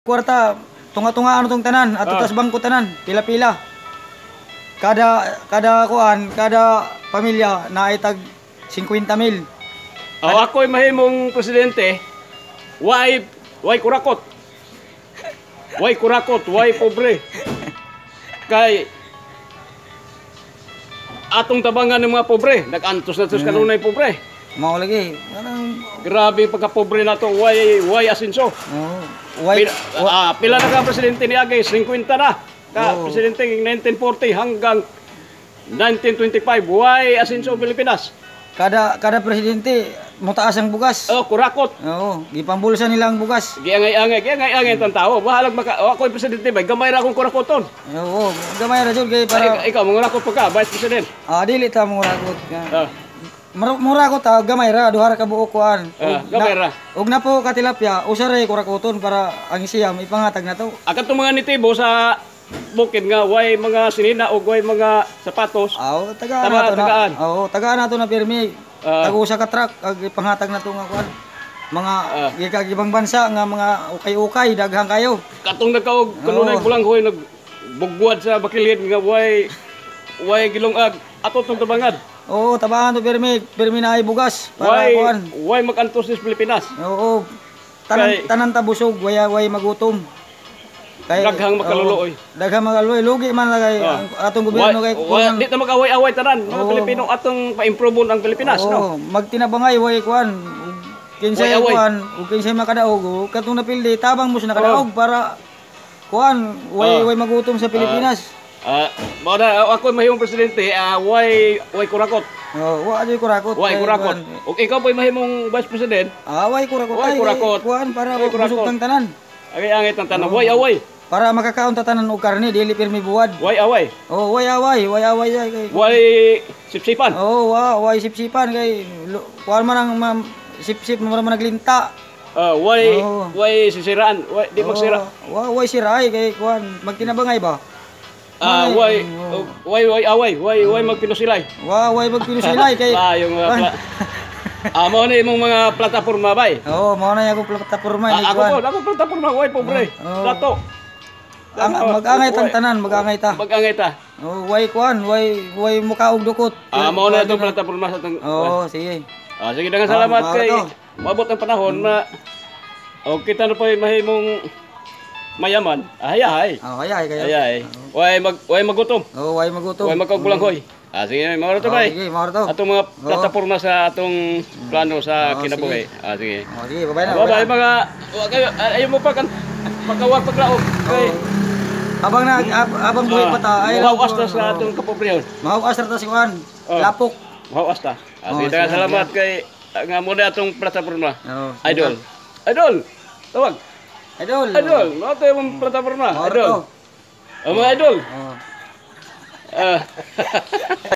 Kwarta, tunga-tunga ano tong tanan, ato tas bangko tanan, pila-pila. Kada kuan, kada pamilya na itag 50,000. Ako'y mahimong presidente, why kurakot. Why kurakot, why pobre. Kay atong tabangan ng mga pobre, nag-antos na tos kanunay pobre. Mao lagi. Grabe pagka-pobre na to, why asinso. Pila na ka presidente ni Agay, 50 na. Presidente ng 1940 hanggang 1925, why asinso Pilipinas? Kada presidente mutaas ang bugas. Kurakot. Oo, gipambulsa nila ang bugas. Giangay ang tao. Bahalag ako'y presidente ba, gamay ra akong kurakoton. Oo, gamay ra jud kay para ikaw mangurakot pa ka, vice president. Dili ta mangurakot. Murakot ta gamay ra duha ra ka buok kuan. Gamay ra. Og na po ka tilapia, usaray kurakoton para ang siyam ipangatag na to. Akat to mga nitibo sa bukid nga way mga sinina o way mga sapatos. Tagaan. Tagaan nato na pirmi. Tagusa ka truck ag ipanghatag na to nga kuan. Mga gikagibang bansa nga mga ukay-ukay daghang kayo. Katong nagkaog kanunay bulanghoy nagbugwad sa bakilid nga way gilongag ato tong tabangan. Tabangan to pirmi na ay bugas para kuan. Way magantos sa Pilipinas. Tanan ta busog way magutom. Daghang makaluluoy. Daghang makaluluoy. Lugi man kay atong gobyerno kay di ta mag-away-away tanan mga Pilipino atong pa-improve ang Pilipinas no. Magtinabangay way kuan. Kinsay kuan, ug kinsay makadaog katong napildi tabang mo sa nakadaog para kuan way magutom sa Pilipinas. Mao na ako mahimong presidente, way kurakot. Wa jud kurakot. Way kurakot. Ug ikaw po'y mahimong vice president. Way kurakot. Way kurakot. Kuan para busog tang tanan. Angay tang tanan. Way. Para makakaon ta tanan og karne dili pirmi buwad. Way. Way kay. Way sipsipan. Way sipsipan kay kuan man ang sipsip mo man naglinta. Way sisiraan. Di magsira. Way siray kay kuan magtinabangay ba? Way magpinusilay. Way magpinusilay kay. Yung mao na imong mga plataporma bay. Mao na yung plataporma ni kuan. Ako plataporma way pobre. Dato. Mag-angay tang tanan, mag-angay ta. Way kuan, way mukaog dukot. Mao na itong plataporma sa tong. Sige. Sige daghang salamat kay maabot ang panahon na kita na po mahimong mayaman. Hayay. Hayay. Way magutom. Way magutom. Way magkagulanghoy. Sige, mao to bay. Sige, mao to. Atong mga plataporma sa atong plano sa kinabuhi. Sige. Sige, bye na. Bye mga ayo mo pa kan pagkawag paglaog kay abang buhay pa ta ay mahawas ta sa atong kapobrehon. Mahawas ta si kuan. Lapok. Mahawas ta. Sige, daghang salamat kay nga muna atong plataporma. Idol. Tawag. Idol. Mao to yung plataporma. Idol. Mga idol.